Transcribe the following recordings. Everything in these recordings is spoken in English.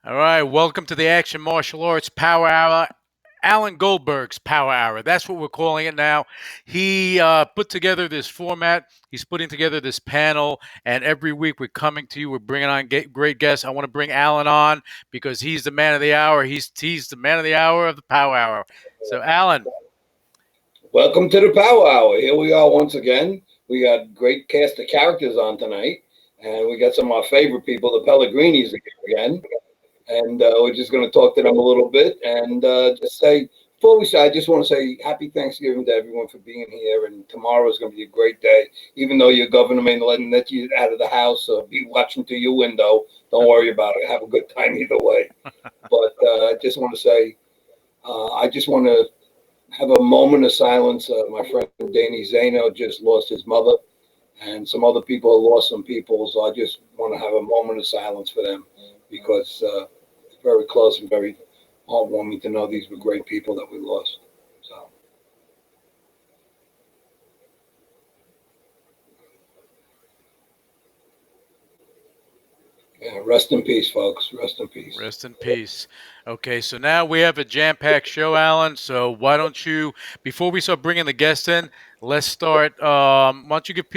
All right, welcome to the Action Martial Arts Power Hour. Alan Goldberg's Power Hour. That's what we're calling it now. He put together this format. He's putting together this panel, and every week we're coming to you. We're bringing on great guests. I want to bring Alan on because he's the man of the hour. He's the man of the hour of the Power Hour. So, Alan, Welcome to the Power Hour. Here we are once again. We got great cast of characters on tonight, and we got some of our favorite people, the Pellegrinis, again. And we're just going to talk to them a little bit and just say, before we start, I just want to say happy Thanksgiving to everyone for being here. And tomorrow is going to be a great day. Even though your governor may let you out of the house or be watching through your window, don't worry about it. Have a good time either way. But I just want to say, I just want to have a moment of silence. My friend Danny Zano just lost his mother, and some other people have lost some people. So I just want to have a moment of silence for them because it's very close and very heartwarming to know these were great people that we lost. So. Yeah, rest in peace, folks. Rest in peace. rest in peace. Okay, so now we have a jam-packed show, Alan. So why don't you, before we start bringing the guests in, let's start. Why don't you give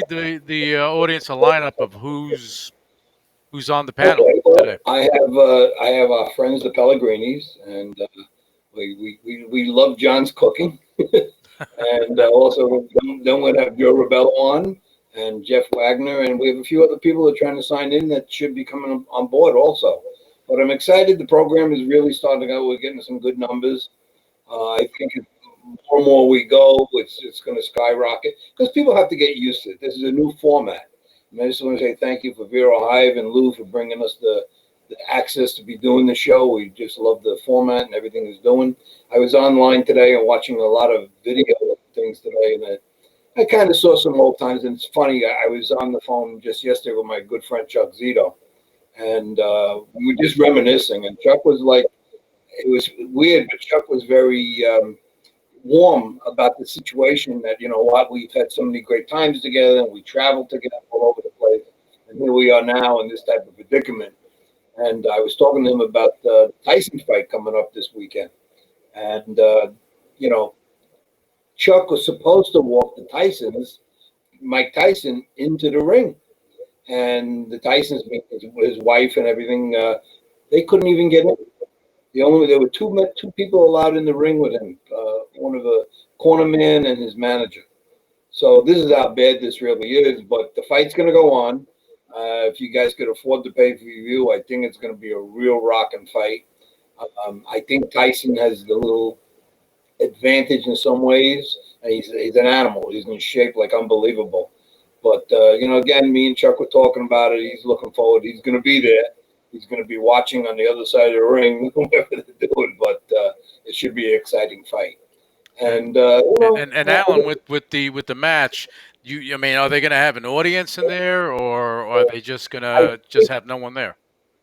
the audience a lineup of who's on the panel Okay, well, today? I have our friends the Pellegrinis, and we love John's cooking. And also, then we'd have Joe Rebello on and Jeff Wagner, and we have a few other people that are trying to sign in that should be coming on board also. But I'm excited. The program is really starting to go. We're getting some good numbers. I think more and more we go, it's going to skyrocket because people have to get used to it. This is a new format. And I just want to say thank you for Vera Hive and Lou for bringing us the access to be doing the show. We just love the format and everything it's doing. I was online today and watching a lot of video things today, and I kind of saw some old times. And it's funny, I was on the phone just yesterday with my good friend Chuck Zito, and we were just reminiscing. And Chuck was like, it was weird, but Chuck was very warm about the situation that, you know what, we've had so many great times together and we traveled together all over the place. And here we are now in this type of predicament. And I was talking to him about the Tyson fight coming up this weekend. And, you know, Chuck was supposed to walk the Tysons, Mike Tyson, into the ring. And the Tysons, his wife and everything, they couldn't even get in. There were two people allowed in the ring with him, one of the corner man and his manager. So this is how bad this really is. But the fight's going to go on. If you guys could afford to pay for view, I think it's going to be a real rocking fight. I think Tyson has the little advantage in some ways. He's an animal. He's in shape like unbelievable. But again, me and Chuck were talking about it. He's looking forward. He's going to be there. He's going to be watching on the other side of the ring, whatever they're doing. But it should be an exciting fight. And And Alan, with the match, I mean, are they going to have an audience in there, or are they just going I to just have no one there?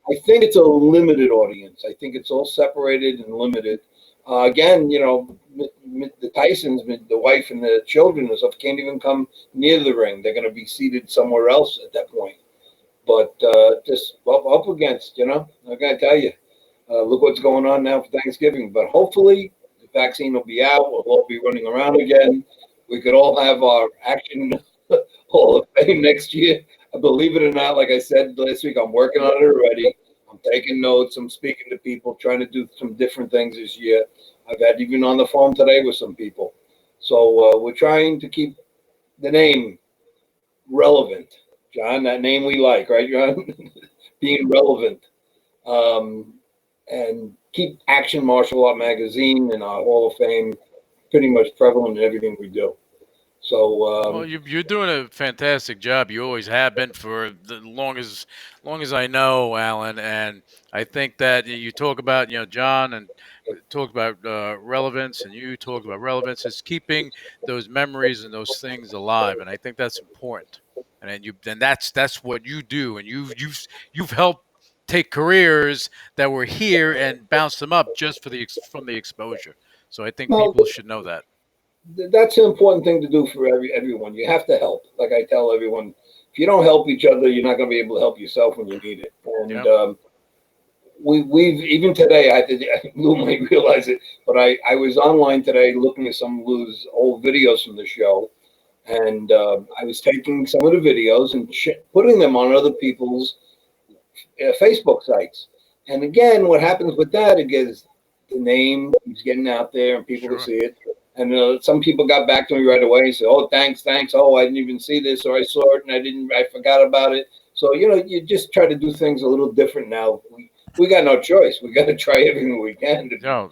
I think it's a limited audience. I think it's all separated and limited. Again, the Tysons, the wife and the children and stuff can't even come near the ring. They're going to be seated somewhere else at that point. But just up against, I got to tell you, look what's going on now for Thanksgiving. But hopefully the vaccine will be out. We'll all be running around again. We could all have our action Hall of Fame next year. Believe it or not, like I said last week, I'm working on it already. I'm taking notes. I'm speaking to people, trying to do some different things this year. I've had even on the phone today with some people. So we're trying to keep the name relevant, John. That name we like, right, John? Being relevant. And keep Action Martial Art Magazine and our Hall of Fame pretty much prevalent in everything we do. So Well, you're doing a fantastic job. You always have been for the long as I know, Alan. And I think that you talk about John and talk about relevance, and you talk about relevance is keeping those memories and those things alive, and I think that's important. And that's what you do, and you've helped take careers that were here and bounce them up just for from the exposure. So I think well, people should know that. that's an important thing to do for everyone. You have to help. Like I tell everyone, if you don't help each other, you're not going to be able to help yourself when you need it. And Yep. we've even today. I did. Lou might realize it, but I was online today looking at some of Lou's old videos from the show, and I was taking some of the videos and putting them on other people's Facebook sites. And again, what happens with that is the name is getting out there and people will Sure. see it. And some people got back to me right away and said, "Oh, thanks, thanks. Oh, I didn't even see this, or I saw it and I forgot about it." So you just try to do things a little different now. We got no choice. We got to try everything we can to be No,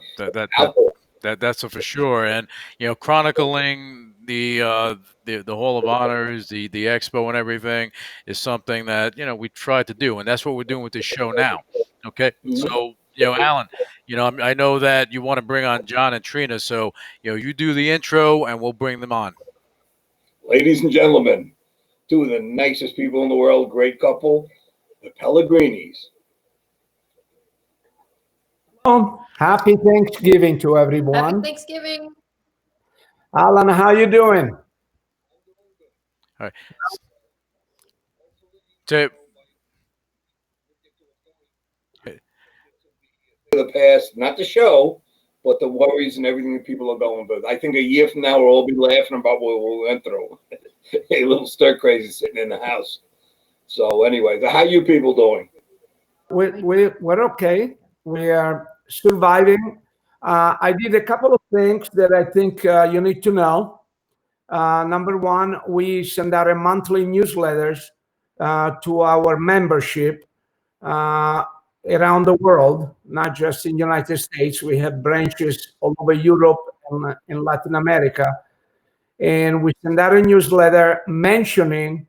out there. that's for sure. And chronicling the Hall of Honors, the expo, and everything is something that we try to do, and that's what we're doing with this show now. Okay, Mhm. so Alan, I know that you want to bring on John and Trina, so you do the intro, and we'll bring them on. Ladies and gentlemen, two of the nicest people in the world, great couple, the Pellegrinis. Well, happy Thanksgiving to Happy everyone. Thanksgiving. Alan, how you doing? All right. So, The past, not the show, but the worries and everything that people are going through. I think a year from now, we'll all be laughing about what we went through. A little stir crazy sitting in the house. So, anyway, how you people doing? We're okay. We are surviving. I did a couple of things that I think you need to know. Number one, we send out a monthly newsletters to our membership uh, around the world, not just in the United States. We have branches all over Europe and in Latin America. And we send out a newsletter mentioning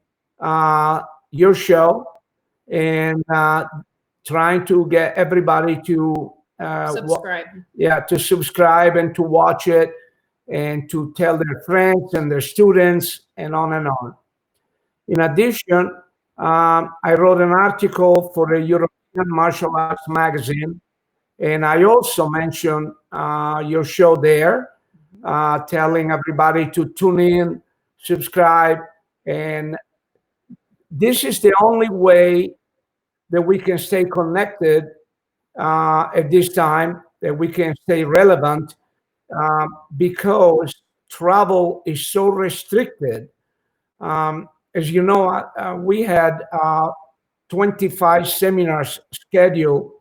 your show and trying to get everybody to Subscribe. to subscribe and to watch it and to tell their friends and their students and on and on. In addition, I wrote an article for a European martial arts magazine, and I also mentioned your show there, telling everybody to tune in, subscribe, and this is the only way that we can stay connected at this time, that we can stay relevant, because travel is so restricted. As you know, we had 25 seminars scheduled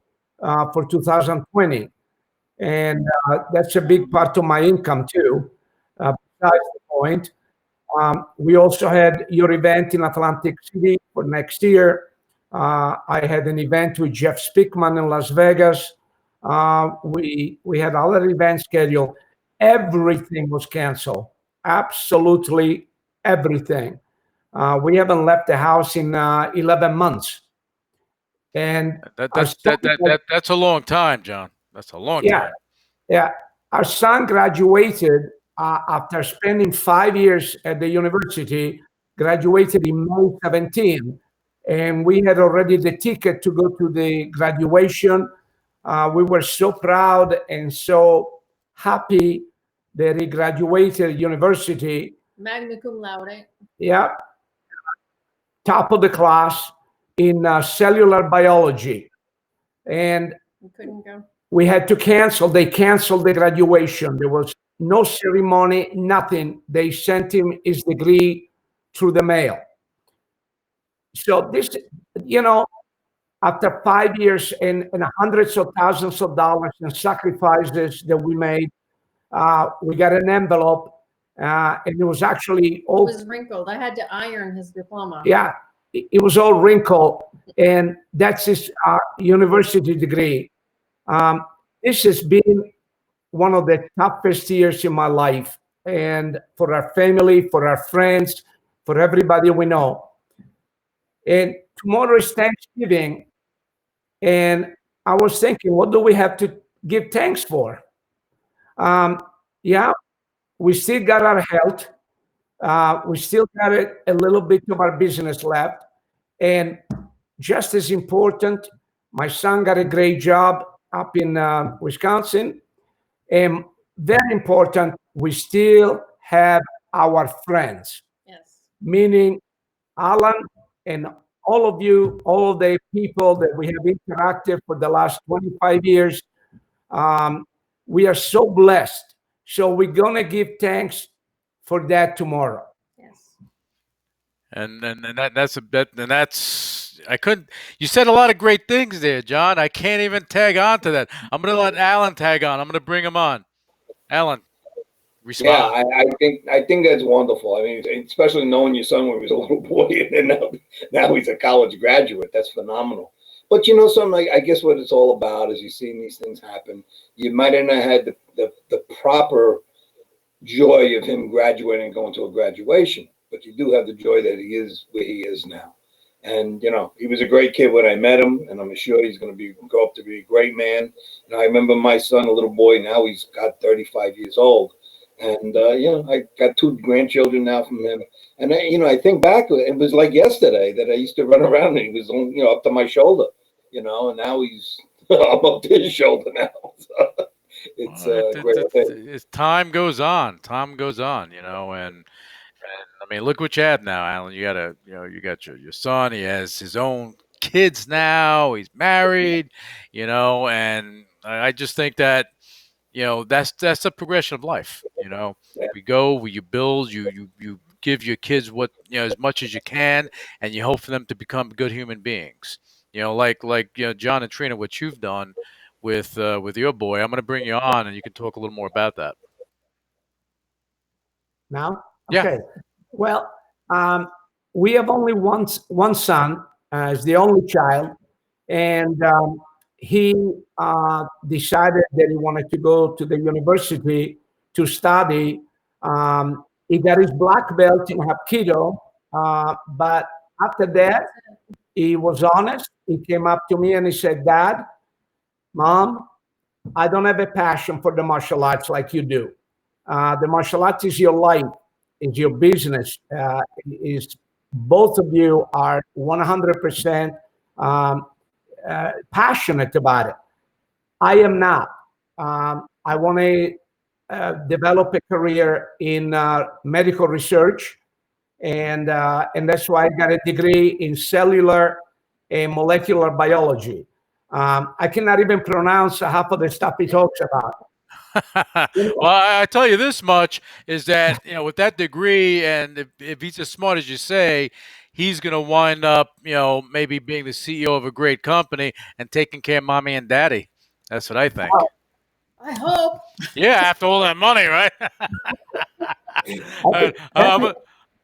for 2020, and that's a big part of my income too. Besides the point, we also had your event in Atlantic City for next year. I had an event with Jeff Spickman in Las Vegas. We had other events scheduled. Everything was canceled. Absolutely everything. We haven't left the house in 11 months. And our son, that's a long time, John. That's a long yeah, time. yeah, our son graduated after spending 5 years at the university, graduated in May 17, and we had already the ticket to go to the graduation. We were so proud and so happy that he graduated university. Magna cum laude. Yeah, top of the class in cellular biology. And We couldn't go. we had to cancel. They canceled the graduation. There was no ceremony, nothing. They sent him his degree through the mail. So this, you know, after 5 years and hundreds of thousands of dollars and sacrifices that we made, we got an envelope, and it was actually It all, was wrinkled. I had to iron his diploma. yeah, it was all wrinkled, and that's his university degree. This has been one of the toughest years in my life, and for our family, for our friends, for everybody we know. And tomorrow is Thanksgiving, and I was thinking, what do we have to give thanks for? Um, yeah, we still got our health. We still got a little bit of our business left. And just as important, my son got a great job up in Wisconsin. And very important, we still have our friends, Yes. meaning Alan and all of you, all of the people that we have interacted for the last 25 years. Um, we are so blessed. So we're gonna give thanks for that tomorrow. Yes. And that's a bit, and that's I couldn't. You said a lot of great things there, John. I can't even tag on to that. I'm gonna let Alan tag on. I'm gonna bring him on. Alan, Yeah, respond. I think that's wonderful. I mean, especially knowing your son when he was a little boy, and now he's a college graduate. That's phenomenal. But you know, something I guess what it's all about is you're seeing these things happen. You might have not had the proper joy of him graduating and going to a graduation, but you do have the joy that he is where he is now. And you know, he was a great kid when I met him, and I'm sure he's going to grow up to be a great man. And I remember my son, a little boy, now he's got 35 years old, and you know, I got two grandchildren now from him. And I think back, it was like yesterday that I used to run around and he was, up to my shoulder, and now he's up to his shoulder now. So it's Well, a great thing. as time goes on, and I mean, look what you have now, Alan. You got your son. He has his own kids now. He's married, and I just think that that's a progression of life. You build, you give your kids what as much as you can, and you hope for them to become good human beings. Like John and Trina, what you've done with your boy. I'm going to bring you on, and you can talk a little more about that. Now, Yeah. okay. Well, um, we have only one son, as the only child, and he decided that he wanted to go to the university to study. He got his black belt in Hapkido, but after that, he was honest. He came up to me and he said, "Dad, Mom, I don't have a passion for the martial arts like you do. The martial arts is your life, is your business. Is both of you are 100% passionate about it. I am not. I want to develop a career in medical research, and that's why I got a degree in cellular and molecular biology. I cannot even pronounce half of the stuff he talks about. Well, I tell you this much is that with that degree, and if he's as smart as you say, he's going to wind up maybe being the CEO of a great company and taking care of mommy and daddy. That's what I think. I hope. Yeah, after all that money, right?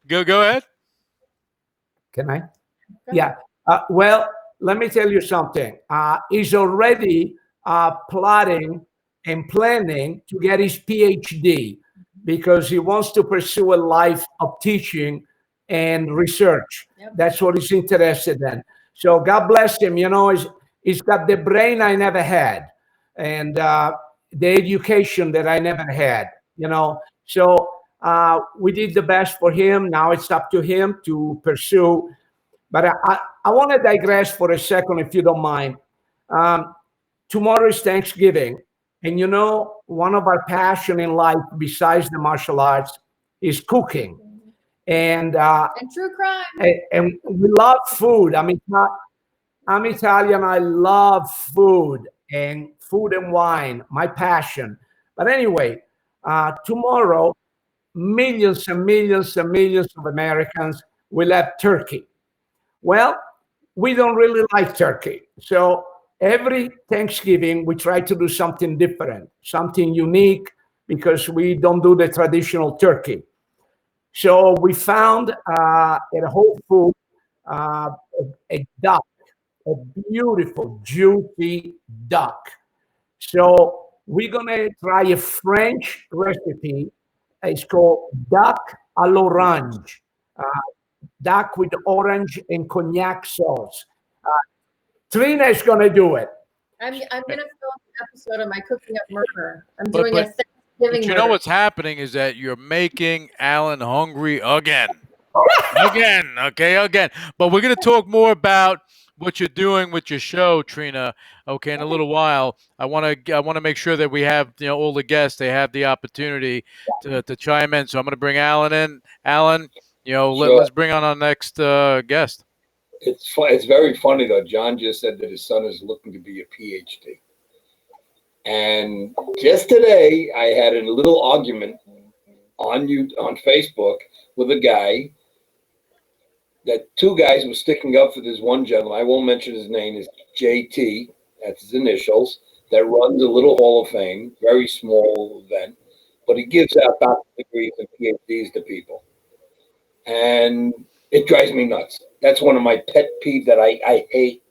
Go ahead. Can I? Yeah. Well, let me tell you something. He's already plotting and planning to get his PhD because he wants to pursue a life of teaching and research. Yep. That's what he's interested in. So God bless him. He's got the brain I never had, and the education that I never had. So we did the best for him. Now it's up to him to pursue. But I want to digress for a second, if you don't mind. Tomorrow is Thanksgiving. And one of our passion in life, besides the martial arts, is cooking. And true crime. and we love food. I'm Italian. I love food and wine, my passion. But anyway, tomorrow, millions and millions and millions of Americans will have turkey. Well, we don't really like turkey. So every Thanksgiving, we try to do something different, something unique, because we don't do the traditional turkey. So we found at Whole Foods a duck, a beautiful, juicy duck. So we're going to try a French recipe. It's called duck à l'orange. Duck with orange and cognac sauce. Trina is going to do it. I'm going to film an episode of my Cooking Up Murder. I'm But- doing a but- Thanksgiving But you murder. know what's happening is that you're making Alan hungry again. Again, okay, again. But we're going to talk more about what you're doing with your show, Trina. Okay, in a little while. I want to make sure that we have all the guests. They have the opportunity to chime in. So I'm going to bring Alan in. Alan, Sure. let's bring on our next guest. It's very funny though. John just said that his son is looking to be a PhD. And just today, I had a little argument on Facebook with a guy that two guys were sticking up for this one gentleman. I won't mention his name. Is JT. That's his initials. That runs a little Hall of Fame, very small event, but he gives out doctorate degrees and PhDs to people, and it drives me nuts. That's one of my pet peeves that I hate.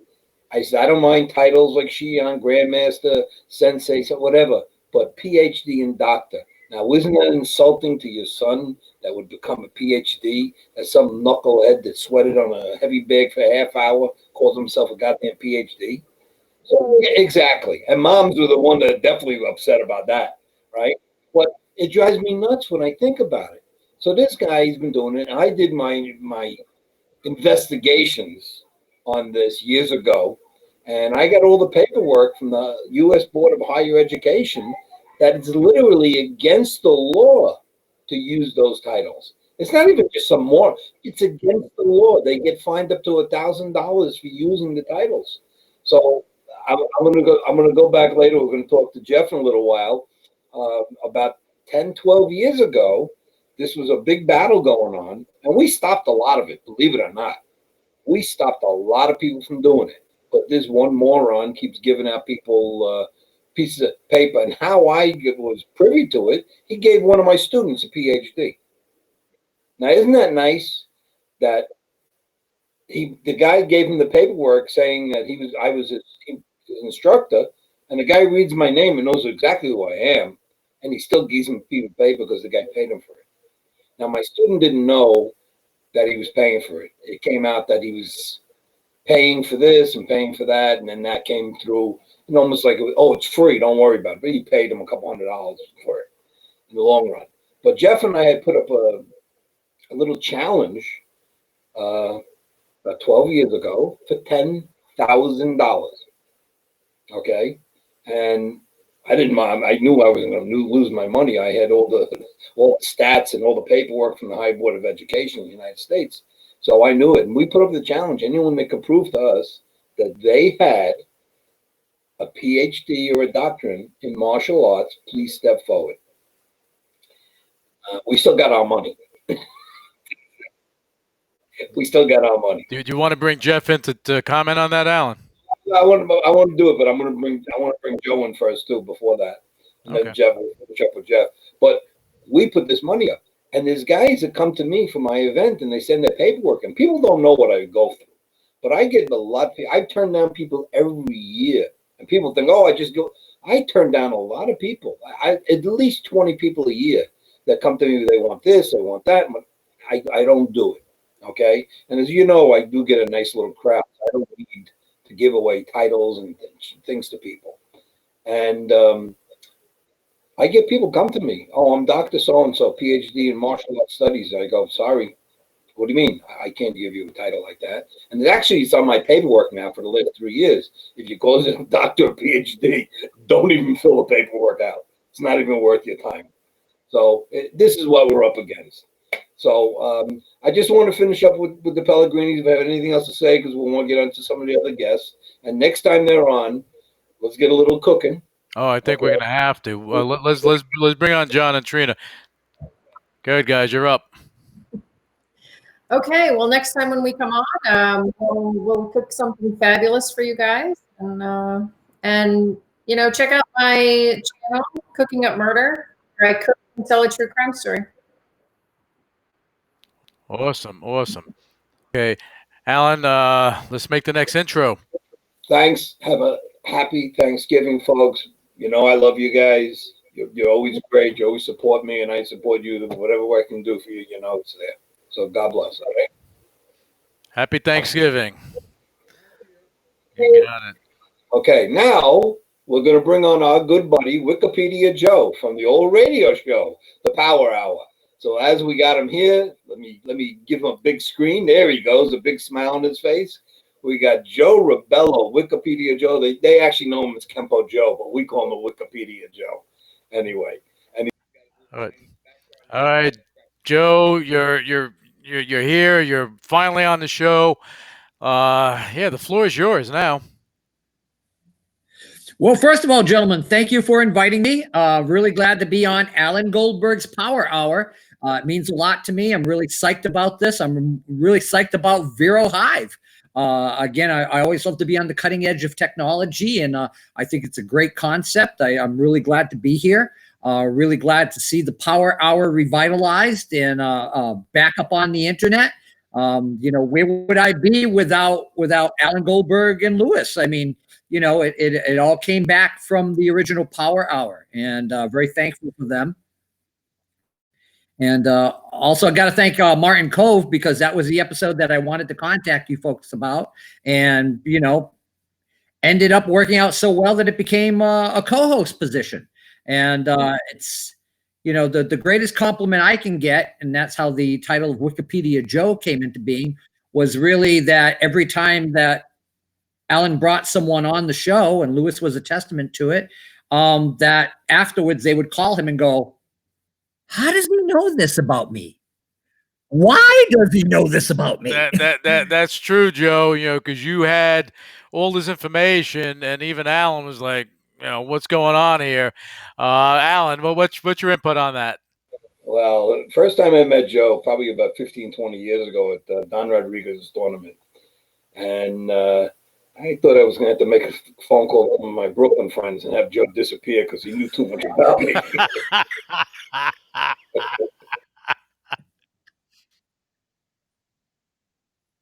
I said, I don't mind titles like Shion, Grandmaster, Sensei, so whatever, but PhD and doctor. Now, isn't that insulting to your son that would become a PhD as some knucklehead that sweated on a heavy bag for a half hour, calls himself a goddamn PhD? So, yeah, exactly. And moms were the one that are definitely upset about that, right? But it drives me nuts when I think about it. So this guy, he's been doing it. I did my investigations on this years ago, and I got all the paperwork from the U.S. Board of Higher Education that it's literally against the law to use those titles. It's not even just some more; it's against the law. They get fined up to $1,000 for using the titles. So I'm going to go. I'm going to go back later. We're going to talk to Jeff in a little while about 10, 12 years ago. This was a big battle going on, and we stopped a lot of it, believe it or not. We stopped a lot of people from doing it. But this one moron keeps giving out people pieces of paper. And how I was privy to it, he gave one of my students a PhD. Now, isn't that nice that the guy gave him the paperwork saying that I was his instructor, and the guy reads my name and knows exactly who I am, and he still gives him a piece of paper because the guy paid him for it. Now, my student didn't know that he was paying for it. It came out that he was paying for this and paying for that, and then that came through, and almost like, oh, it's free, don't worry about it. But he paid him a couple $100 for it in the long run. But Jeff and I had put up a little challenge about 12 years ago for $10,000. Okay, and I didn't mind. I knew I wasn't going to lose my money. I had all the stats and all the paperwork from the High Board of Education in the United States, so I knew it. And we put up the challenge: anyone that could prove to us that they had a PhD or a doctorate in martial arts, please step forward. We still got our money. We still got our money. Do you want to bring Jeff in to comment on that, Alan? I want to do it, but I want to bring Joe in first too before that, and then Jeff will finish up with Jeff. But we put this money up, and there's guys that come to me for my event, and they send their paperwork, and people don't know what I go through, but I get a lot. I turn down people every year, and people think, oh, I just go. I turn down a lot of people. At least 20 people a year that come to me. They want this, they want that. But I don't do it. Okay, and as you know, I do get a nice little crowd. I don't need to give away titles and things to people. And I get people come to me. Oh, I'm Dr. So-and-so, PhD in martial arts studies. I go, sorry, what do you mean? I can't give you a title like that. And it's on my paperwork now for the last 3 years. If you call it a doctor or PhD, don't even fill the paperwork out. It's not even worth your time. So this is what we're up against. So I just want to finish up with the Pellegrinis. If I have anything else to say, because we want to get on to some of the other guests. And next time they're on, let's get a little cooking. Oh, I think we're gonna have to. Let's bring on John and Trina. Good guys, you're up. Okay, well, next time when we come on, we'll cook something fabulous for you guys, and check out my channel, Cooking Up Murder, where I cook and tell a true crime story. Awesome. Okay, Alan, let's make the next intro. Thanks. Have a happy Thanksgiving, folks. You know I love you guys. You're always great. You always support me, and I support you. Whatever I can do for you, it's there. So God bless. All right. Happy Thanksgiving. You got it. Okay, now we're going to bring on our good buddy Wikipedia Joe from the old radio show, The Power Hour. So as we got him here, let me give him a big screen. There he goes, a big smile on his face. We got Joe Rebello, Wikipedia Joe. They actually know him as Kempo Joe, but we call him Wikipedia Joe. Anyway, All right, Joe, you're here. You're finally on the show. Yeah, the floor is yours now. Well, first of all, gentlemen, thank you for inviting me. Really glad to be on Alan Goldberg's Power Hour. It means a lot to me. I'm really psyched about this. I'm really psyched about Vero Hive. Again, I always love to be on the cutting edge of technology, and I think it's a great concept. I'm really glad to be here. Really glad to see the Power Hour revitalized and back up on the internet. Where would I be without Alan Goldberg and Lewis? I mean, it all came back from the original Power Hour, and very thankful for them. And also, I got to thank Martin Cove, because that was the episode that I wanted to contact you folks about, and ended up working out so well that it became a co-host position. And it's the greatest compliment I can get, and that's how the title of Wikipedia Joe came into being, was really that every time that Alan brought someone on the show, and Lewis was a testament to it, that afterwards they would call him and go, "How does he know this about me? Why does he know this about me?" That's true, Joe. Because you had all this information, and even Alan was like, what's going on here? Alan, what's your input on that? Well, first time I met Joe, probably about 15, 20 years ago at Don Rodriguez's tournament. And I thought I was going to have to make a phone call to my Brooklyn friends and have Joe disappear because he knew too much about me.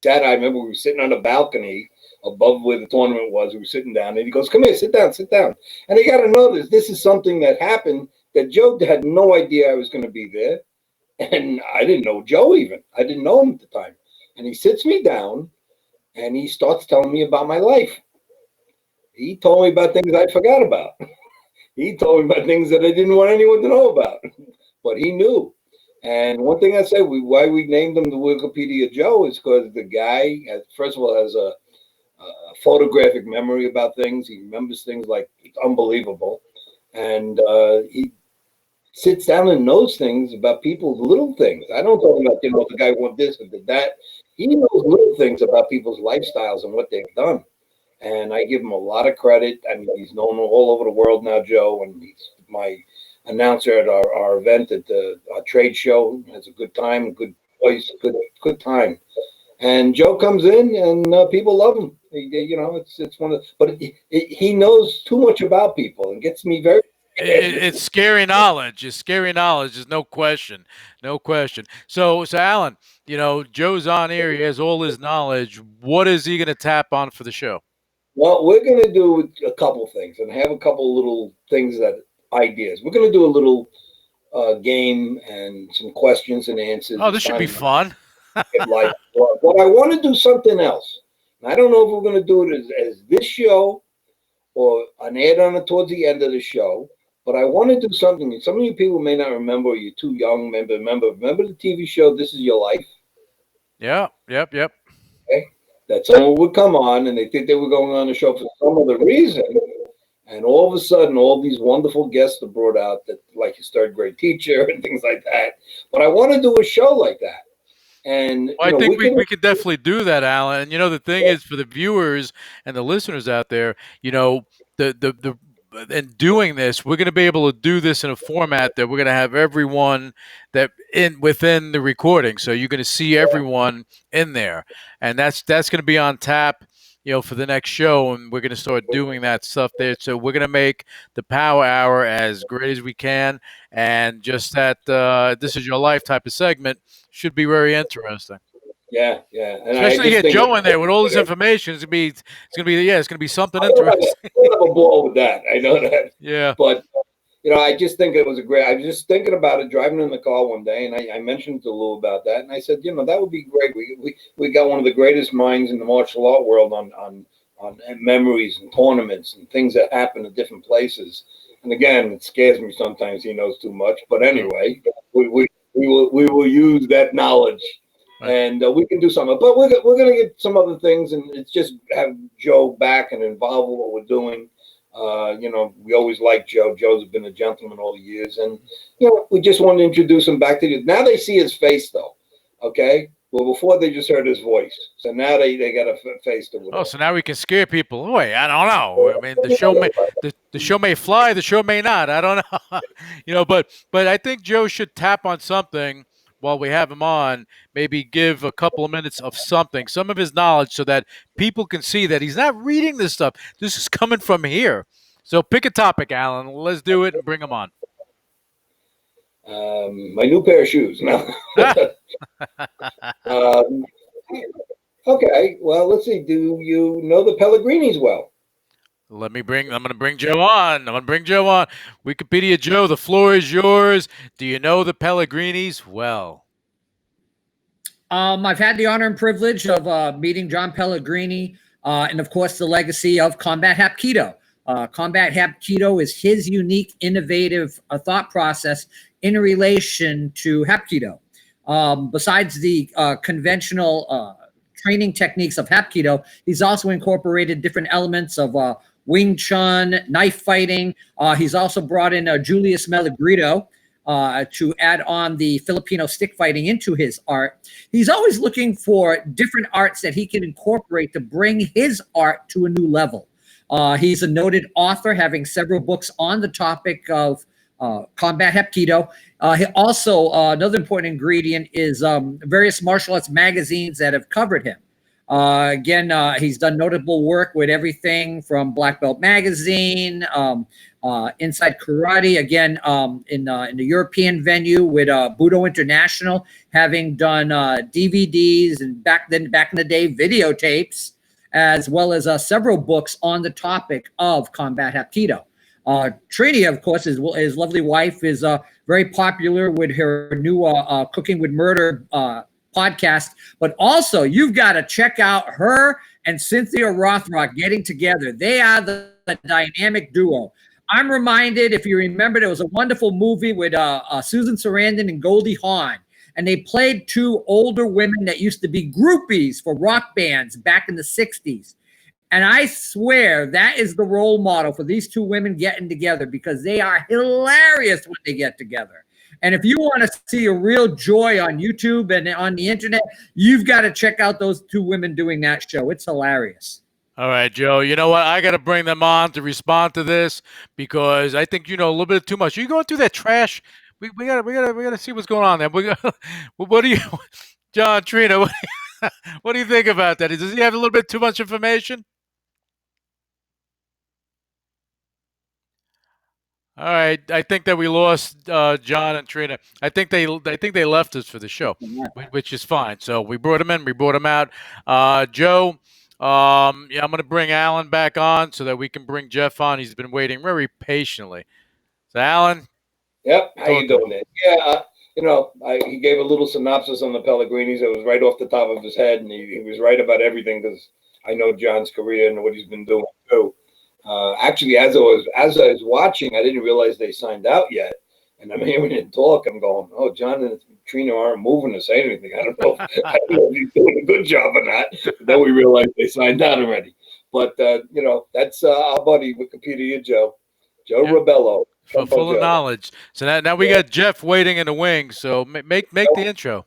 Dad, I remember we were sitting on a balcony above where the tournament was. We were sitting down, and he goes, "Come here, sit down, sit down." And I got to know this is something that happened that Joe had no idea I was going to be there. And I didn't know Joe even. I didn't know him at the time. And he sits me down, and he starts telling me about my life. He told me about things I forgot about. He told me about things that I didn't want anyone to know about, but he knew. And one thing I say, why we named him the Wikipedia Joe is because the guy, first of all, has a photographic memory about things. He remembers things like it's unbelievable. And he sits down and knows things about people's little things. I don't talk about, the guy who this and did that. He knows little things about people's lifestyles and what they've done. And I give him a lot of credit. I mean, he's known all over the world now, Joe, and he's my announcer at our event at our trade show. Has a good time, good voice, good time. And Joe comes in, and people love him. It's one of, but he knows too much about people and gets me very. It's scary knowledge. It's scary knowledge. There's no question. No question. So Alan, Joe's on here. He has all his knowledge. What is he going to tap on for the show? Well, we're going to do a couple things and have a couple little things ideas. We're going to do a little game and some questions and answers. Oh, this should be fun. But I want to do something else. I don't know if we're going to do it as this show or an add-on towards the end of the show, but I want to do something. Some of you people may not remember, or you're too young. Remember the TV show This Is Your Life? Yeah, yep. Okay. That someone would come on, and they think they were going on the show for some other reason, and all of a sudden, all these wonderful guests are brought out, that like his third grade teacher and things like that. But I want to do a show like that. And I think we could definitely do that, Alan. And the thing is, for the viewers and the listeners out there, the in doing this, we're going to be able to do this in a format that we're going to have everyone within the recording. So you're going to see everyone in there, and that's going to be on tap, for the next show, and we're going to start doing that stuff there. So we're going to make the Power Hour as great as we can, and just that This Is Your Life type of segment should be very interesting. Yeah. And especially get Joe in there with all this information. It's gonna be something interesting. We'll have a ball with that. I know that. Yeah. But I just think it was I was just thinking about it driving in the car one day, and I mentioned to Lou about that, and I said, that would be great. We got one of the greatest minds in the martial art world on memories and tournaments and things that happen at different places. And again, it scares me sometimes. He knows too much. But anyway, we will use that knowledge. And we can do something, but we're going to get some other things, and it's just have Joe back and involved with what we're doing. We always like Joe. Joe's been a gentleman all the years, and we just want to introduce him back to you. Now they see his face, though. Okay, Well, before they just heard his voice, so now they got a face to it. Oh, so now we can scare people away. I don't know. I mean, the show may fly, the show may not. I don't know. But I think Joe should tap on something while we have him on. Maybe give a couple of minutes of something, some of his knowledge, so that people can see that he's not reading this stuff. This is coming from here. So pick a topic, Alan. Let's do it and bring him on. My new pair of shoes. No. Okay. Well, let's see. Do you know the Pellegrinis well? I'm going to bring Joe on. Wikipedia Joe, the floor is yours. Do you know the Pellegrinis well? I've had the honor and privilege of meeting John Pellegrini, and of course the legacy of Combat Hapkido. Combat Hapkido is his unique, innovative thought process in relation to Hapkido. Besides the conventional training techniques of Hapkido, he's also incorporated different elements of Wing Chun, knife fighting. He's also brought in Julius Melagrito to add on the Filipino stick fighting into his art. He's always looking for different arts that he can incorporate to bring his art to a new level. He's a noted author, having several books on the topic of Combat Hapkido. Also, another important ingredient is various martial arts magazines that have covered him. Again, he's done notable work with everything from Black Belt Magazine, Inside Karate, again, in the European venue with Budo International, having done DVDs and back in the day, videotapes, as well as several books on the topic of Combat Hapkido. Trina, of course, his lovely wife, is very popular with her new Cooking with Murder podcast. But also, you've got to check out her and Cynthia Rothrock getting together. They are the dynamic duo. I'm reminded, if you remember, there was a wonderful movie with Susan Sarandon and Goldie Hawn. And they played two older women that used to be groupies for rock bands back in the 60s. And I swear that is the role model for these two women getting together, because they are hilarious when they get together. And if you want to see a real joy on YouTube and on the internet, you've got to check out those two women doing that show. It's hilarious. All right, Joe. You know what? I got to bring them on to respond to this, because I think you know a little bit too much. Are you going through that trash? We gotta see what's going on there. What do you, John Trina? What do you think about that? Does he have a little bit too much information? All right, I think that we lost John and Trina. I think they left us for the show, which is fine. So we brought him in, we brought him out. Joe, I'm going to bring Alan back on so that we can bring Jeff on. He's been waiting very patiently. So Alan. Yep. How you doing there? Yeah. He gave a little synopsis on the Pellegrinis. It was right off the top of his head, and he was right about everything, because I know John's career and what he's been doing too. Actually, as I was watching, I didn't realize they signed out yet, and I'm hearing him talk. I'm going, "Oh, John and Trina aren't moving to say anything." I don't know if he's doing a good job or not. Then we realized they signed out already. But that's our buddy Wikipedia Joe Rebello. Full of knowledge. So now we got Jeff waiting in the wings. So make the intro.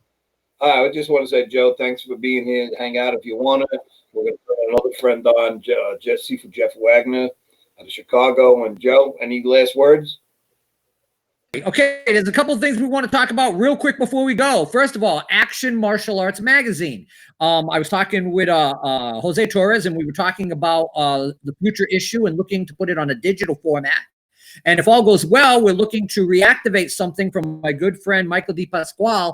I just want to say, Joe, thanks for being here. Hang out if you want to. We're going to put another friend on, Jeff Wagner out of Chicago. And Joe, any last words? Okay, there's a couple of things we want to talk about real quick before we go. First of all, Action Martial Arts Magazine. I was talking with Jose Torres, and we were talking about the future issue and looking to put it on a digital format. And if all goes well, we're looking to reactivate something from my good friend Michael Di Pasquale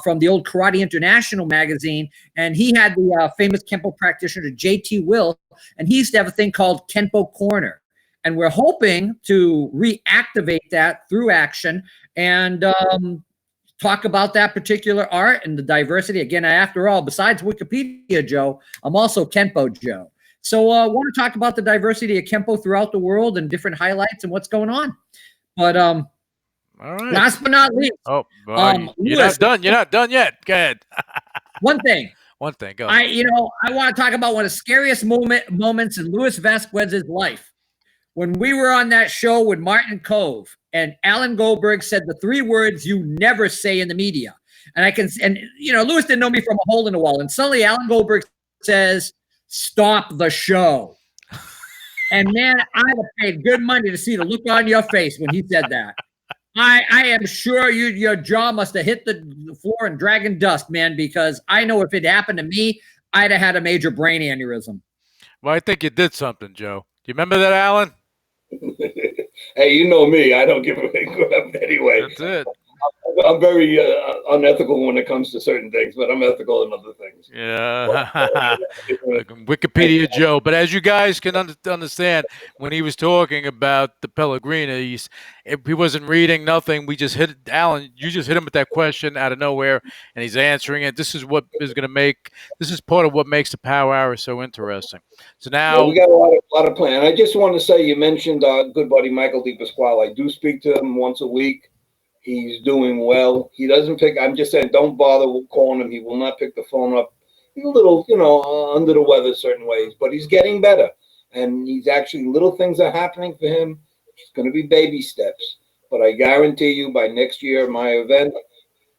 from the old Karate International magazine. And he had the famous Kenpo practitioner J.T. Will, and he used to have a thing called Kenpo Corner. And we're hoping to reactivate that through Action and talk about that particular art and the diversity. Again, after all, besides Wikipedia Joe, I'm also Kenpo Joe. So I want to talk about the diversity of Kenpo throughout the world and different highlights and what's going on. But all right. Last but not least, you're not done. You're not done yet. Go ahead. One thing. Go. I want to talk about one of the scariest moments in Luis Vasquez's life. When we were on that show with Martin Cove, and Alan Goldberg said the three words you never say in the media. And Lewis didn't know me from a hole in the wall. And suddenly Alan Goldberg says, "Stop the show." And man, I'd have paid good money to see the look on your face when he said that. I am sure your jaw must have hit the floor in dragon dust, man, because I know if it happened to me, I'd have had a major brain aneurysm. Well, I think you did something, Joe. Do you remember that, Alan? Hey, you know me. I don't give a crap anyway. That's it. I'm very unethical when it comes to certain things, but I'm ethical in other things. Yeah. Wikipedia Joe. But as you guys can understand, when he was talking about the Pellegrini, he wasn't reading nothing. We just hit Alan. You just hit him with that question out of nowhere, and he's answering it. This is what is going to make. This is part of what makes the Power Hour so interesting. So now we got a lot of plan. I just want to say you mentioned good buddy Michael DePasquale. I do speak to him once a week. He's doing well. He doesn't pick. I'm just saying, don't bother calling him. He will not pick the phone up. He's a little, under the weather certain ways, but he's getting better. And he's actually, little things are happening for him. It's going to be baby steps. But I guarantee you by next year, my event,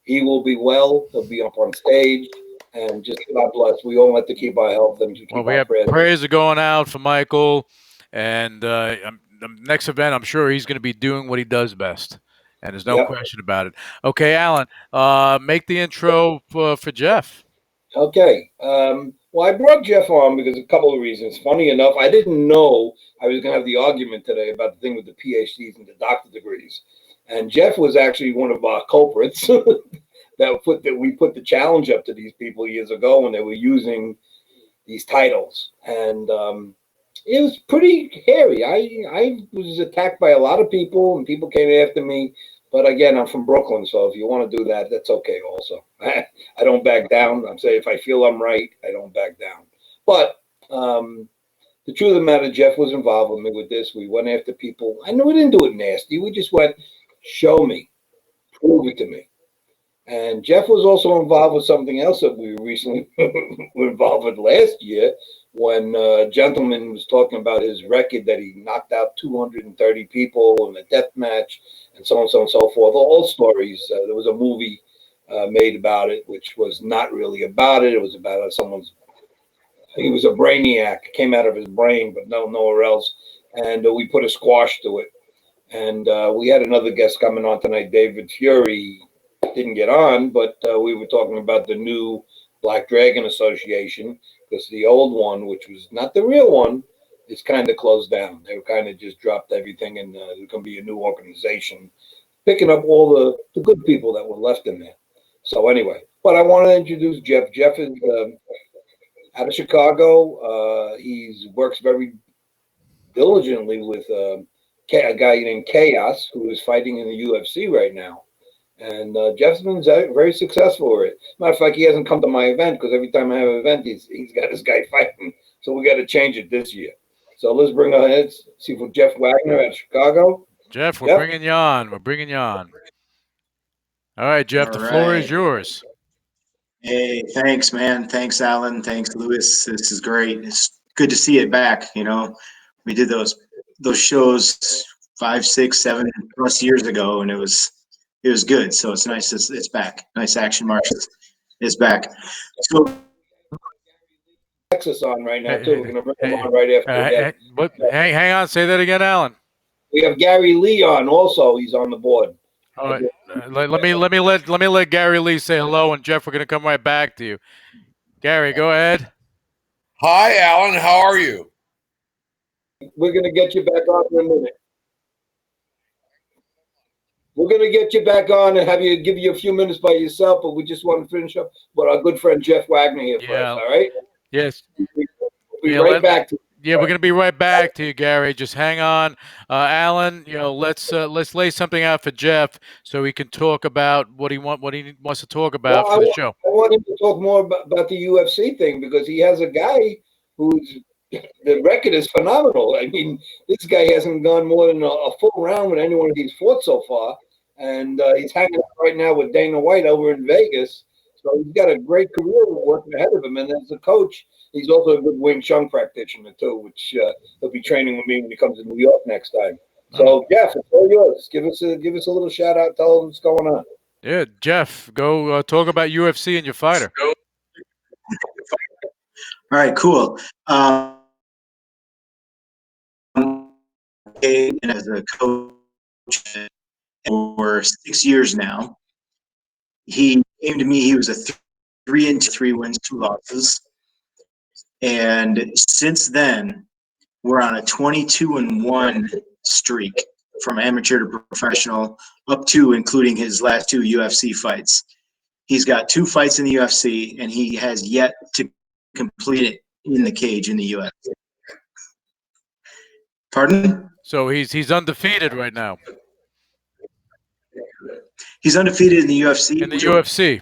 he will be well. He'll be up on stage. And just God bless. We all have to keep our health and keep we have prayers are going out for Michael. And the next event, I'm sure he's going to be doing what he does best. And there's no question about it. Okay, Alan, make the intro for Jeff. Okay. Well, I brought Jeff on because a couple of reasons. Funny enough, I didn't know I was going to have the argument today about the thing with the PhDs and the doctor degrees. And Jeff was actually one of our culprits that we put the challenge up to these people years ago when they were using these titles. And it was pretty hairy. I was attacked by a lot of people, and people came after me. But again, I'm from Brooklyn, so if you want to do that, that's okay also. I don't back down. I'm saying if I feel I'm right, I don't back down. But the truth of the matter, Jeff was involved with me with this. We went after people. I know we didn't do it nasty. We just went, show me, prove it to me. And Jeff was also involved with something else that we recently were involved with last year when a gentleman was talking about his record that he knocked out 230 people in a death match and so on and so forth. All stories. There was a movie made about it, which was not really about it. It was about he was a brainiac, came out of his brain, but nowhere else. And we put a squash to it. And we had another guest coming on tonight, David Fury. Didn't get on, but we were talking about the new Black Dragon Association because the old one, which was not the real one, is kind of closed down. They kind of just dropped everything, and there's going to be a new organization picking up all the good people that were left in there. So anyway, but I want to introduce Jeff. Jeff is out of Chicago. He works very diligently with a guy named Chaos, who is fighting in the UFC right now. And Jeff's been very successful with it. Matter of fact, he hasn't come to my event because every time I have an event, he's got this guy fighting. So we got to change it this year. So let's bring our heads. See for Jeff Wagner out of Chicago. Jeff, we're bringing you on. We're bringing you on. All right, Jeff, the floor is yours. Hey, thanks, man. Thanks, Alan. Thanks, Lewis. This is great. It's good to see it back. We did those shows 5, 6, 7 plus years ago, and it was good. So it's nice. It's back. Nice Action Marks is back. So Texas on right now too. We're gonna bring him on right after that. Hang on. Say that again, Alan. We have Gary Lee on also. He's on the board. All right. Let me let Gary Lee say hello, and Jeff, we're gonna come right back to you. Gary, go ahead. Hi, Alan. How are you? We're gonna get you back on in a minute. We're going to get you back on and give you a few minutes by yourself, but we just want to finish up with our good friend Jeff Wagner here first, all right? Yes. We'll be right back to you. Yeah, we're going to be right back to you, Gary. Just hang on. Alan, let's lay something out for Jeff so he can talk about what he wants to talk about for the show. I want him to talk more about the UFC thing because he has a guy who's the record is phenomenal. I mean, this guy hasn't gone more than a full round with anyone he's fought so far. And he's hanging out right now with Dana White over in Vegas. So he's got a great career working ahead of him. And as a coach, he's also a good Wing Chun practitioner, too, which he'll be training with me when he comes to New York next time. So, Jeff, it's all yours. Give us a little shout out. Tell him what's going on. Yeah, Jeff, go talk about UFC and your fighter. All right, cool. As a coach for 6 years now, he came to me. He was a 3 wins, 2 losses, and since then we're on a 22-1 streak from amateur to professional, up to including his last 2 UFC fights. He's got 2 fights in the UFC, and he has yet to complete it in the cage in the UFC. Pardon? So he's undefeated right now He's undefeated in the UFC. in the UFC.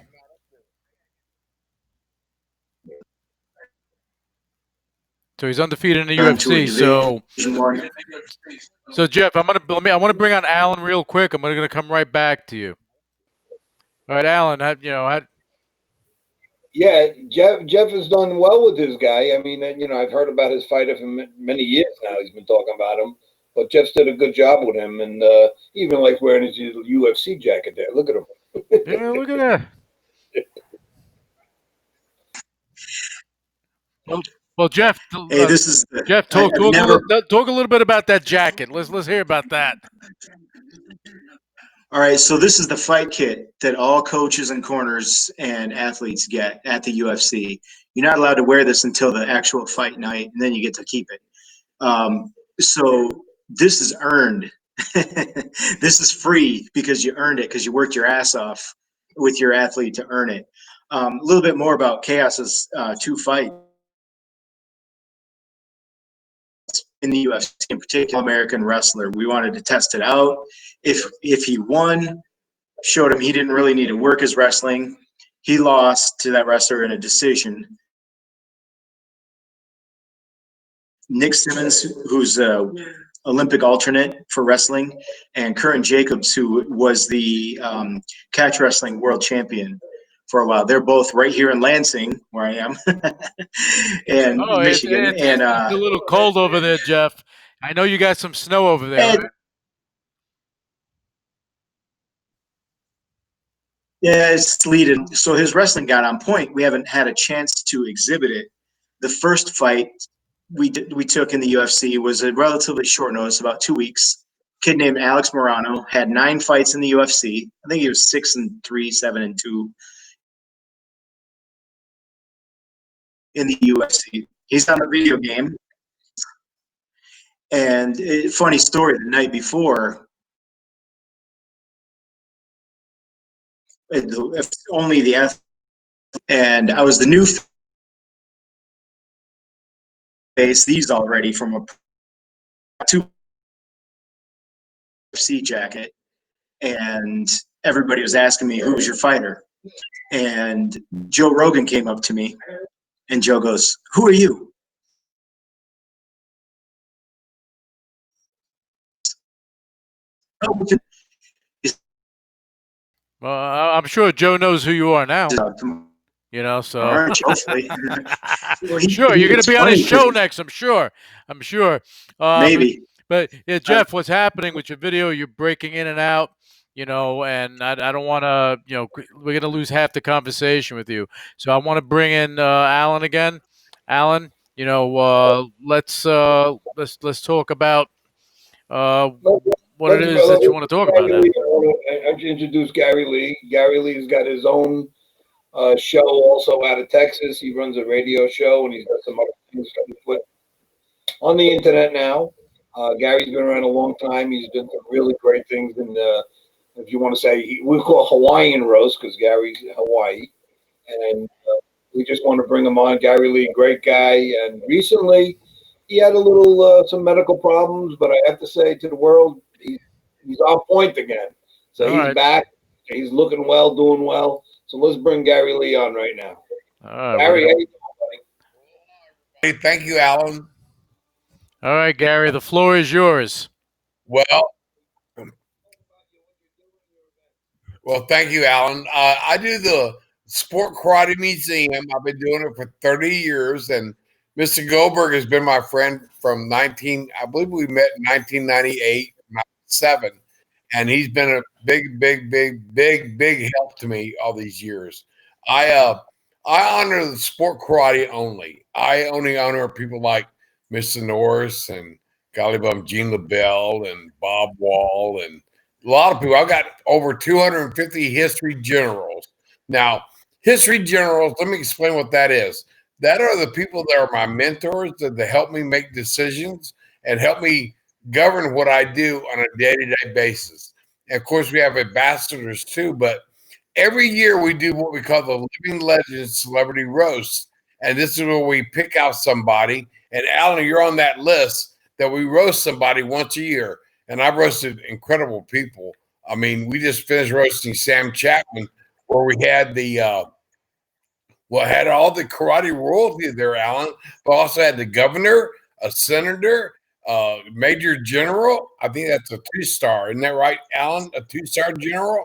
So he's undefeated in the UFC. So Jeff, I want to bring on Alan real quick. I'm going to come right back to you. All right, Alan. Yeah, Jeff has done well with his guy. I mean, I've heard about his fighter for many years now. He's been talking about him, but Jeff's did a good job with him, and even like wearing his UFC jacket there. Look at him. Yeah, look at that. Well, Jeff. Hey, this is Jeff. Talk a little bit about that jacket. Let's hear about that. All right, so this is the fight kit that all coaches and corners and athletes get at the UFC. You're not allowed to wear this until the actual fight night, and then you get to keep it. So this is earned. This is free because you earned it, because you worked your ass off with your athlete to earn it. A little bit more about Chaos's 2 fights in the UFC, in particular, American wrestler. We wanted to test it out. If he won, showed him he didn't really need to work his wrestling. He lost to that wrestler in a decision. Nick Simmons, who's a Olympic alternate for wrestling, and Curran Jacobs, who was the catch wrestling world champion for a while. They're both right here in Lansing, where I am, and Michigan. It's a little cold over there, Jeff. I know you got some snow over there, right? Yeah, it's sleeted. So his wrestling got on point. We haven't had a chance to exhibit it. The first fight we took in the UFC was a relatively short notice, about 2 weeks. Kid named Alex Morano had 9 fights in the UFC. I think he was 6-3, 7-2 in the UFC. He's on a video game. And funny story, the night before, only the athlete, and I was the new face these already from a 2 UFC jacket, and everybody was asking me, who's your fighter? And Joe Rogan came up to me, and Joe goes, who are you? Well, I'm sure Joe knows who you are now. So sure, you're going to be on his show next. I'm sure. Maybe. But yeah, Jeff, what's happening with your video? You're breaking in and out, and I don't want to, we're going to lose half the conversation with you. So I want to bring in Alan again. Alan, let's talk about what it is that you want to talk about. I have to introduce Gary Lee. Gary Lee's got his own show also out of Texas. He runs a radio show, and he's got some other things put on the internet now. Gary's been around a long time. He's done some really great things in the, if you want to say, we call Hawaiian roast because Gary's Hawaii. And we just want to bring him on. Gary Lee, great guy. And recently he had a little, some medical problems, but I have to say to the world, he's on point again. So he's back. He's looking well, doing well. So let's bring Gary Lee on right now. Gary, how you doing, buddy? Hey, thank you, Alan. All right, Gary, the floor is yours. Well, thank you, Alan. I do the Sport Karate Museum. I've been doing it for 30 years, and Mr. Goldberg has been my friend from I believe we met in 1998, 97. and he's been a big help to me all these years. I honor the sport karate only. I only honor people like Mr. Norris and golly bum Gene LaBelle and Bob Wall and a lot of people. I've got over 250 history generals. Now, history generals, let me explain what that is. That are the people that are my mentors that help me make decisions and help me govern what I do on a day-to-day basis. And of course, we have ambassadors too, but every year we do what we call the Living Legends Celebrity Roast. And this is where we pick out somebody. And Alan, you're on that list that we roast somebody once a year. And I've roasted incredible people. I mean, we just finished roasting Sam Chapman, where we had had all the karate royalty there, Alan, but also had the governor, a senator, major general. I think that's a 2-star. Isn't that right, Alan? A 2-star general?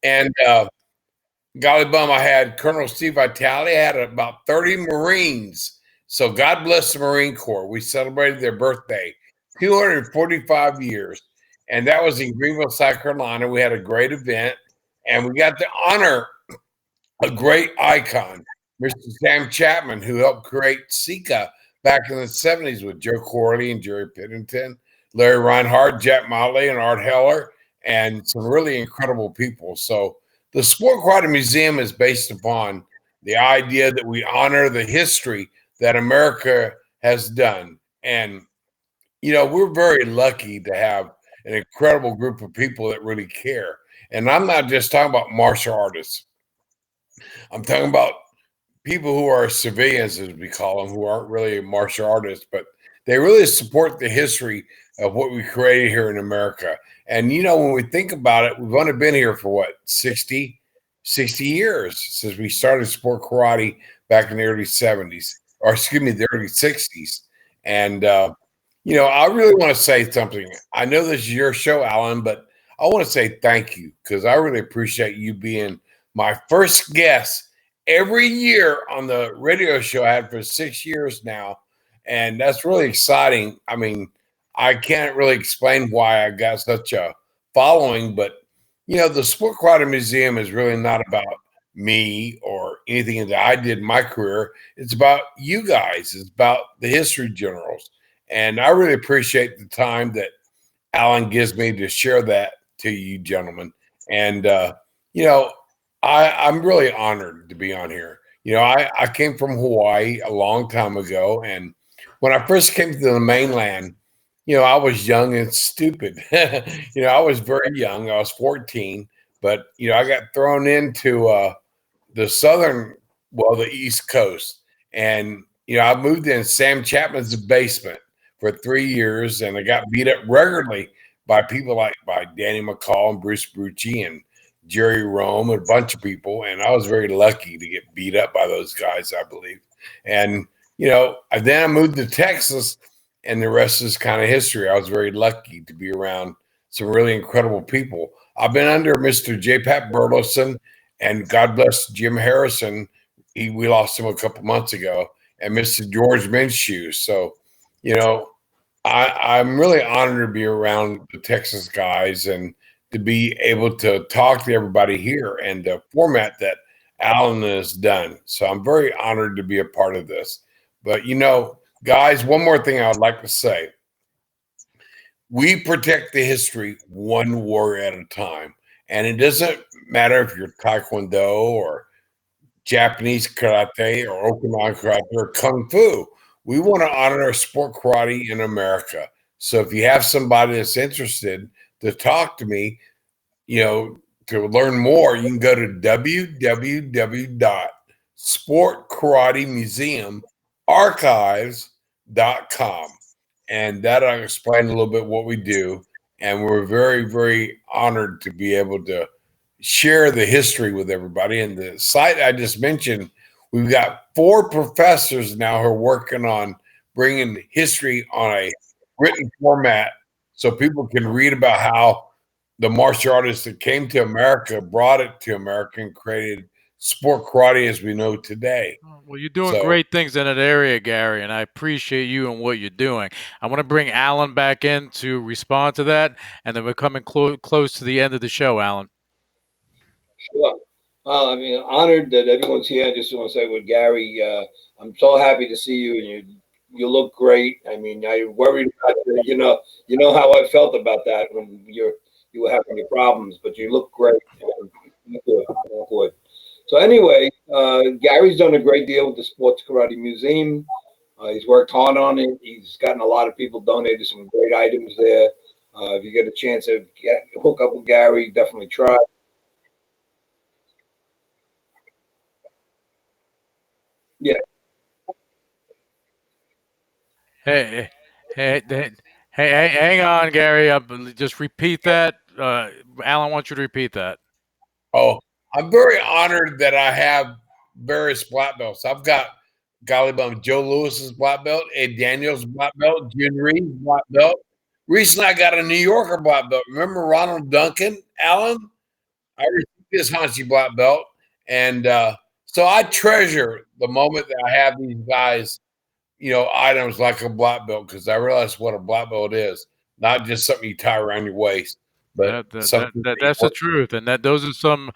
And golly bum, I had Colonel Steve Vitale. I had about 30 Marines. So God bless the Marine Corps. We celebrated their birthday, 245 years. And that was in Greenville, South Carolina. We had a great event. And we got to honor a great icon, Mr. Sam Chapman, who helped create Sika back in the 70s with Joe Corley and Jerry Piddington, Larry Reinhardt, Jack Motley, and Art Heller, and some really incredible people. So the Sport Karate Museum is based upon the idea that we honor the history that America has done. And, you know, we're very lucky to have an incredible group of people that really care. And I'm not just talking about martial artists. I'm talking about people who are civilians, as we call them, who aren't really martial artists, but they really support the history of what we created here in America. And, you know, when we think about it, we've only been here for what, 60 years since we started sport karate back in the early 70s, or excuse me, the early 60s. And, you know, I really want to say something. I know this is your show, Alan, but I want to say thank you because I really appreciate you being my first guest every year on the radio show I had for 6 years now. And that's really exciting. I mean, I can't really explain why I got such a following, but, you know, the Sport Karate Museum is really not about me or anything that I did in my career. It's about you guys. It's about the history generals. And I really appreciate the time that Alan gives me to share that to you gentlemen. And, you know, I'm really honored to be on here. You know, I came from Hawaii a long time ago. And when I first came to the mainland, you know, I was young and stupid. You know, I was very young. I was 14. But, you know, I got thrown into the East Coast. And, you know, I moved in Sam Chapman's basement for 3 years. And I got beat up regularly by people by Danny McCall and Bruce Brucci and Jerry Rome and a bunch of people. And I was very lucky to get beat up by those guys, I believe. And, you know, then I moved to Texas and the rest is kind of history. I was very lucky to be around some really incredible people. I've been under Mr. J. Pat Burleson and God bless Jim Harrison. We lost him a couple months ago, and Mr. George Minshew. So, you know, I'm really honored to be around the Texas guys and to be able to talk to everybody here and the format that Alan has done. So I'm very honored to be a part of this. But, you know, guys, one more thing I would like to say. We protect the history one war at a time. And it doesn't matter if you're Taekwondo or Japanese karate or Okinawan karate or Kung Fu. We want to honor our sport karate in America. So if you have somebody that's interested to talk to me, you know, to learn more, you can go to www.sportkaratemuseumarchives.com. And that'll explain a little bit what we do. And we're very, very honored to be able to share the history with everybody. And the site I just mentioned, we've got 4 professors now who are working on bringing history on a written format so people can read about how the martial artists that came to America brought it to America and created sport karate as we know today. Well, you're doing So- great things in that area, Gary, and I appreciate you and what you're doing. I want to bring Alan back in to respond to that, and then we're coming close to the end of the show, Alan. Sure. Well, I mean, honored that everyone's here. I just want to say with Gary, I'm so happy to see you, and you look great. I mean, I worried about you know how I felt about that when you were having your problems, but you look great. Good. So anyway, Gary's done a great deal with the Sports Karate Museum. He's worked hard on it. He's gotten a lot of people donated some great items there. If you get a chance to hook up with Gary, definitely try. Yeah. Hey, hey, hey, hang on, Gary. Just repeat that. Alan wants you to repeat that. Oh, I'm very honored that I have various black belts. I've got golly bum Joe Lewis's black belt, Ed Daniels' black belt, Jim Reed's black belt. Recently, I got a New Yorker black belt. Remember Ronald Duncan, Alan? I received his Hanshi black belt, and so I treasure the moment that I have these guys, items like a black belt, because I realize what a black belt is, not just something you tie around your waist, but something That's the truth, and those are some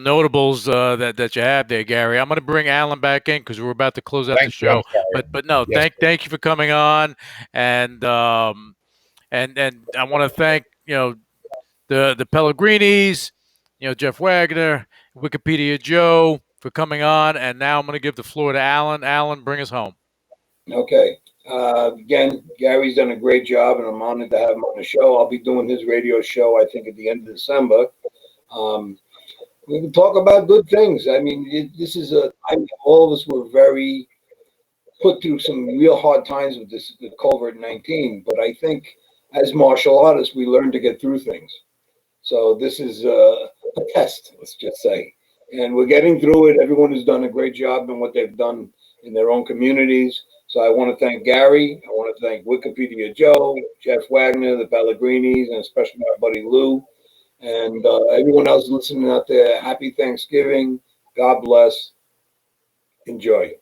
notables that you have there, Gary. I'm going to bring Alan back in because we're about to close out the Thank you. I'm show. sorry. But no, Yes, thank you for coming on, and I want to thank the Pellegrinis, Jeff Wagner, Wikipedia Joe for coming on, and now I'm going to give the floor to Alan. Alan, bring us home. Okay. Again, Gary's done a great job, and I'm honored to have him on the show. I'll be doing his radio show, I think, at the end of December. We can talk about good things. I mean, all of us were very put through some real hard times with COVID-19, but I think as martial artists, we learn to get through things. So this is a test, let's just say. And we're getting through it. Everyone has done a great job in what they've done in their own communities. So I want to thank Gary. I want to thank Wikipedia Joe, Jeff Wagner, the Pellegrinis, and especially my buddy Lou. And everyone else listening out there, happy Thanksgiving. God bless. Enjoy.